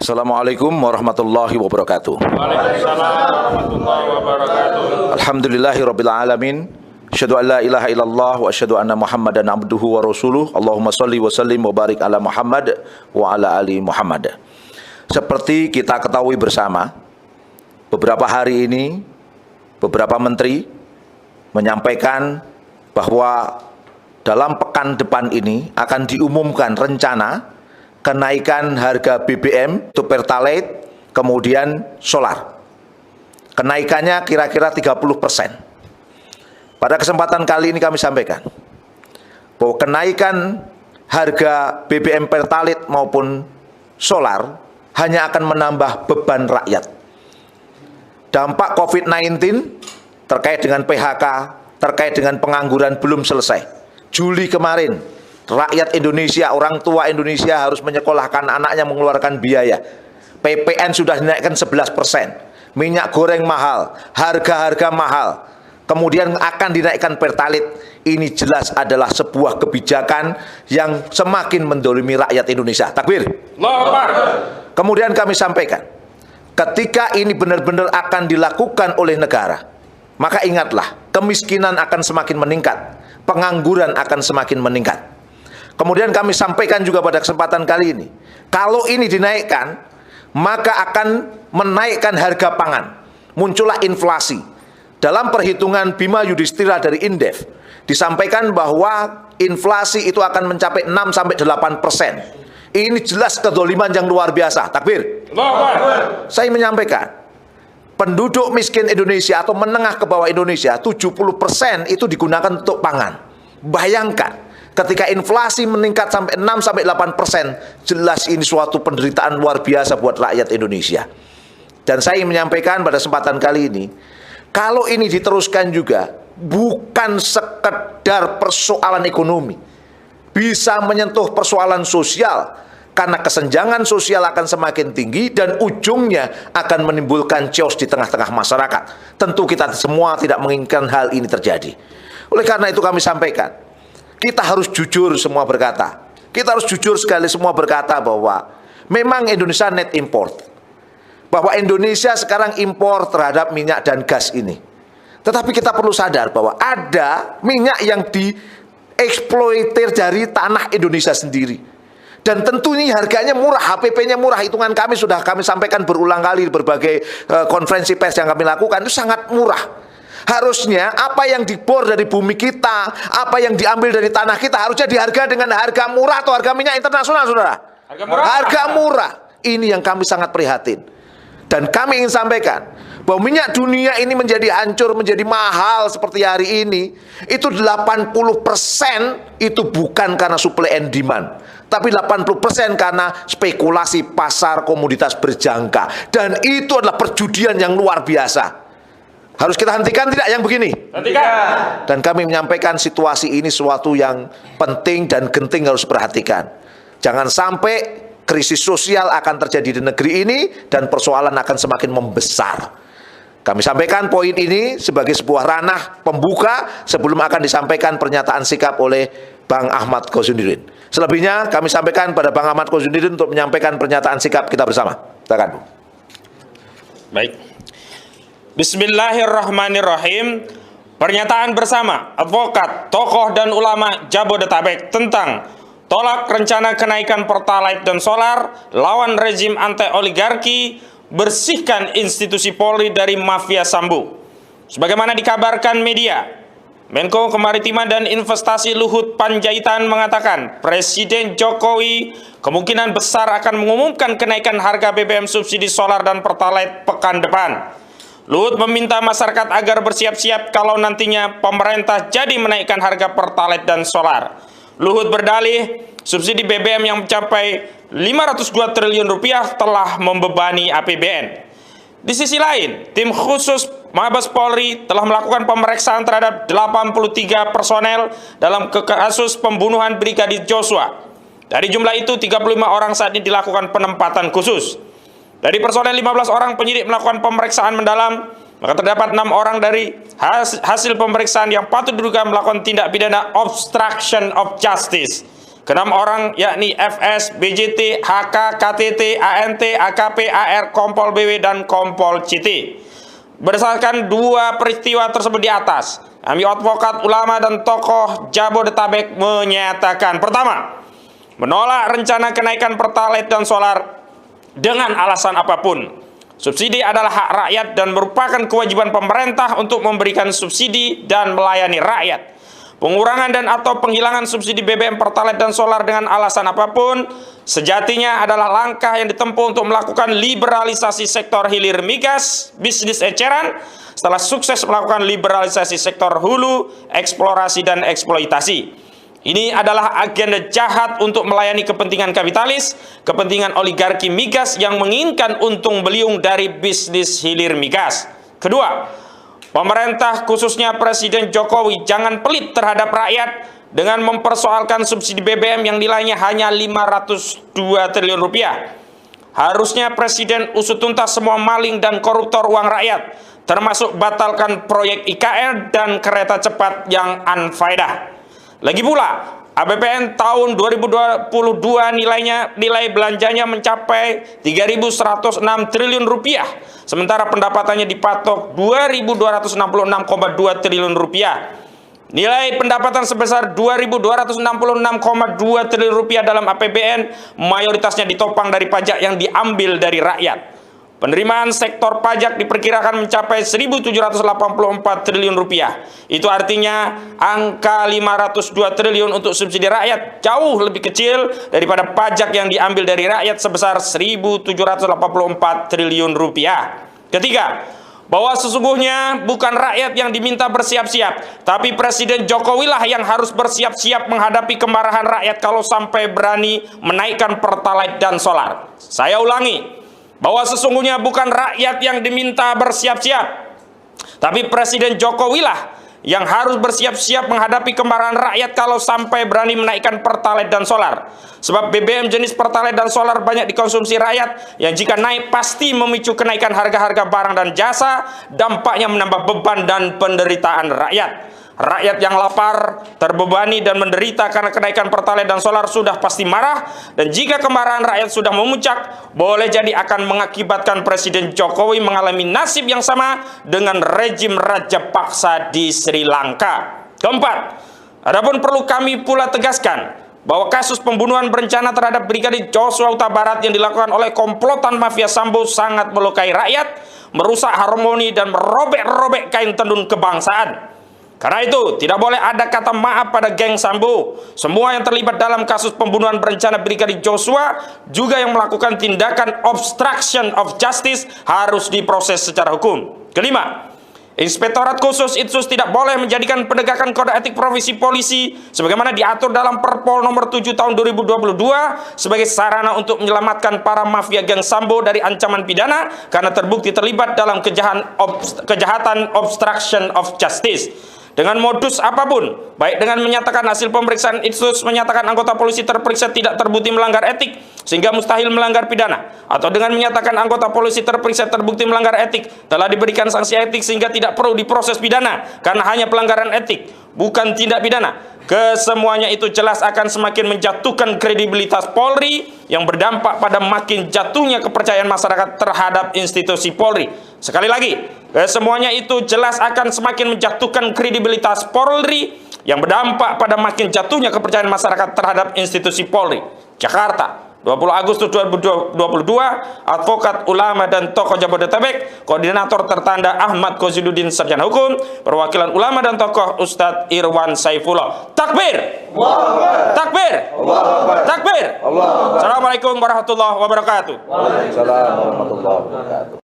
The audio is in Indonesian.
Assalamualaikum warahmatullahi wabarakatuh. Waalaikumsalam warahmatullahi wabarakatuh. Alhamdulillahirabbil alamin. Asyhadu an la ilaha illallah wa asyhadu anna Muhammadan abduhu wa rasuluh. Allahumma shalli wa sallim wa barik ala Muhammad wa ala ali Muhammad. Seperti kita ketahui bersama, beberapa hari ini beberapa menteri menyampaikan bahwa dalam pekan depan ini akan diumumkan rencana kenaikan harga BBM untuk Pertalite, kemudian solar. Kenaikannya kira-kira 30%. Pada kesempatan kali ini kami sampaikan bahwa kenaikan harga BBM Pertalite maupun solar hanya akan menambah beban rakyat. Dampak COVID-19 terkait dengan PHK, terkait dengan pengangguran belum selesai. Juli kemarin, rakyat Indonesia, orang tua Indonesia harus menyekolahkan anaknya, mengeluarkan biaya. PPN sudah dinaikkan 11%. Minyak goreng mahal, harga-harga mahal. Kemudian akan dinaikkan Pertalite. Ini jelas adalah sebuah kebijakan yang semakin mendolimi rakyat Indonesia. Takbir. Allahu Akbar. Kemudian kami sampaikan, ketika ini benar-benar akan dilakukan oleh negara, maka ingatlah, kemiskinan akan semakin meningkat, pengangguran akan semakin meningkat. Kemudian kami sampaikan juga pada kesempatan kali ini, kalau ini dinaikkan, maka akan menaikkan harga pangan. Muncullah inflasi. Dalam perhitungan Bima Yudhistira dari Indef, disampaikan bahwa inflasi itu akan mencapai 6-8%. Ini jelas kezaliman yang luar biasa. Takbir. Saya menyampaikan, penduduk miskin Indonesia atau menengah ke bawah Indonesia, 70% itu digunakan untuk pangan. Bayangkan, ketika inflasi meningkat sampai 6-8%, jelas ini suatu penderitaan luar biasa buat rakyat Indonesia. Dan saya menyampaikan pada kesempatan kali ini, kalau ini diteruskan juga, bukan sekedar persoalan ekonomi, bisa menyentuh persoalan sosial, karena kesenjangan sosial akan semakin tinggi dan ujungnya akan menimbulkan chaos di tengah-tengah masyarakat. Tentu kita semua tidak menginginkan hal ini terjadi. Oleh karena itu kami sampaikan, kita harus jujur semua berkata. Kita harus jujur sekali semua berkata bahwa memang Indonesia net import. Bahwa Indonesia sekarang impor terhadap minyak dan gas ini. Tetapi kita perlu sadar bahwa ada minyak yang dieksploitir dari tanah Indonesia sendiri. Dan tentunya harganya murah, HPP-nya murah. Hitungan kami sudah kami sampaikan berulang kali di berbagai konferensi pers yang kami lakukan, itu sangat murah. Harusnya apa yang dibor dari bumi kita, apa yang diambil dari tanah kita, harusnya diharga dengan harga murah atau harga minyak internasional, saudara. Harga murah. Harga murah. Ini yang kami sangat prihatin. Dan kami ingin sampaikan bahwa minyak dunia ini menjadi hancur, menjadi mahal seperti hari ini, itu 80% itu bukan karena supply and demand, tapi 80% karena spekulasi pasar komoditas berjangka. Dan itu adalah perjudian yang luar biasa. Harus kita hentikan tidak yang begini? Hentikan. Dan kami menyampaikan situasi ini suatu yang penting dan genting harus perhatikan. Jangan sampai krisis sosial akan terjadi di negeri ini dan persoalan akan semakin membesar. Kami sampaikan poin ini sebagai sebuah ranah pembuka sebelum akan disampaikan pernyataan sikap oleh Bang Ahmad Kozunudin. Selebihnya kami sampaikan pada Bang Ahmad Kozunudin untuk menyampaikan pernyataan sikap kita bersama. Silakan, Bu. Baik. Bismillahirrahmanirrahim. Pernyataan bersama advokat, tokoh dan ulama Jabodetabek tentang tolak rencana kenaikan Pertalite dan solar, lawan rezim anti-oligarki, bersihkan institusi Polri dari mafia Sambo. Sebagaimana dikabarkan media, Menko Kemaritiman dan Investasi Luhut Panjaitan mengatakan Presiden Jokowi kemungkinan besar akan mengumumkan kenaikan harga BBM subsidi solar dan Pertalite pekan depan. Luhut meminta masyarakat agar bersiap-siap kalau nantinya pemerintah jadi menaikkan harga Pertalite dan solar. Luhut berdalih, subsidi BBM yang mencapai 502 triliun rupiah telah membebani APBN. Di sisi lain, tim khusus Mabes Polri telah melakukan pemeriksaan terhadap 83 personel dalam kasus pembunuhan Brigadir Joshua. Dari jumlah itu, 35 orang saat ini dilakukan penempatan khusus. Dari personel 15 orang, penyidik melakukan pemeriksaan mendalam, maka terdapat 6 orang dari hasil pemeriksaan yang patut diduga melakukan tindak pidana obstruction of justice. Keenam orang yakni FS, BJT, HK, KTT, ANT, AKP, AR, Kompol BW, dan Kompol CT. Berdasarkan dua peristiwa tersebut di atas, kami advokat, ulama, dan tokoh Jabodetabek menyatakan: pertama, menolak rencana kenaikan Pertalite dan solar dengan alasan apapun. Subsidi adalah hak rakyat dan merupakan kewajiban pemerintah untuk memberikan subsidi dan melayani rakyat. Pengurangan dan atau penghilangan subsidi BBM, Pertalite, dan solar dengan alasan apapun sejatinya adalah langkah yang ditempuh untuk melakukan liberalisasi sektor hilir migas, bisnis eceran, setelah sukses melakukan liberalisasi sektor hulu, eksplorasi, dan eksploitasi. Ini adalah agenda jahat untuk melayani kepentingan kapitalis, kepentingan oligarki migas yang menginginkan untung beliung dari bisnis hilir migas. Kedua, pemerintah khususnya Presiden Jokowi jangan pelit terhadap rakyat dengan mempersoalkan subsidi BBM yang nilainya hanya 502 triliun rupiah. Harusnya Presiden usut tuntas semua maling dan koruptor uang rakyat, termasuk batalkan proyek IKN dan kereta cepat yang anfaedah. Lagi pula, APBN tahun 2022 nilai belanjanya mencapai 3.106 triliun rupiah, sementara pendapatannya dipatok 2.266,2 triliun rupiah. Nilai pendapatan sebesar 2.266,2 triliun rupiah dalam APBN mayoritasnya ditopang dari pajak yang diambil dari rakyat. Penerimaan sektor pajak diperkirakan mencapai 1.784 triliun rupiah. Itu artinya angka 502 triliun untuk subsidi rakyat jauh lebih kecil daripada pajak yang diambil dari rakyat sebesar 1.784 triliun rupiah. Ketiga, bahwa sesungguhnya bukan rakyat yang diminta bersiap-siap, tapi Presiden Jokowi lah yang harus bersiap-siap menghadapi kemarahan rakyat kalau sampai berani menaikkan Pertalite dan solar. Saya ulangi, bahwa sesungguhnya bukan rakyat yang diminta bersiap-siap, tapi Presiden Jokowi lah yang harus bersiap-siap menghadapi kemarahan rakyat kalau sampai berani menaikkan Pertalite dan solar. Sebab BBM jenis Pertalite dan solar banyak dikonsumsi rakyat, yang jika naik pasti memicu kenaikan harga-harga barang dan jasa, dampaknya menambah beban dan penderitaan rakyat. Rakyat yang lapar, terbebani, dan menderita karena kenaikan Pertalite dan solar sudah pasti marah, dan jika kemarahan rakyat sudah memuncak, boleh jadi akan mengakibatkan Presiden Jokowi mengalami nasib yang sama dengan rejim Raja Paksa di Sri Lanka. Keempat, adapun perlu kami pula tegaskan bahwa kasus pembunuhan berencana terhadap Brigadir Joshua Huta Barat yang dilakukan oleh komplotan mafia Sambo sangat melukai rakyat, merusak harmoni, dan merobek-robek kain tenun kebangsaan. Karena itu, tidak boleh ada kata maaf pada geng Sambo. Semua yang terlibat dalam kasus pembunuhan berencana Brigadir Joshua, juga yang melakukan tindakan obstruction of justice, harus diproses secara hukum. Kelima, Inspektorat Khusus Itsus tidak boleh menjadikan penegakan kode etik profesi polisi sebagaimana diatur dalam Perpol nomor 7 tahun 2022 sebagai sarana untuk menyelamatkan para mafia geng Sambo dari ancaman pidana karena terbukti terlibat dalam kejahatan obstruction of justice. Dengan modus apapun, baik dengan menyatakan hasil pemeriksaan Itsus menyatakan anggota polisi terperiksa tidak terbukti melanggar etik sehingga mustahil melanggar pidana, atau dengan menyatakan anggota polisi terperiksa terbukti melanggar etik telah diberikan sanksi etik sehingga tidak perlu diproses pidana karena hanya pelanggaran etik, bukan tindak pidana. Kesemuanya itu jelas akan semakin menjatuhkan kredibilitas Polri yang berdampak pada makin jatuhnya kepercayaan masyarakat terhadap institusi Polri. Sekali lagi, kesemuanya itu jelas akan semakin menjatuhkan kredibilitas Polri yang berdampak pada makin jatuhnya kepercayaan masyarakat terhadap institusi Polri. Jakarta, 20 Agustus 2022, advokat, ulama, dan tokoh Jabodetabek, koordinator tertanda Ahmad Kozidudin, sarjana hukum, perwakilan ulama dan tokoh Ustadz Irwan Saifullah. Takbir! Takbir! Takbir! Assalamualaikum warahmatullahi wabarakatuh. Waalaikumsalam warahmatullahi wabarakatuh.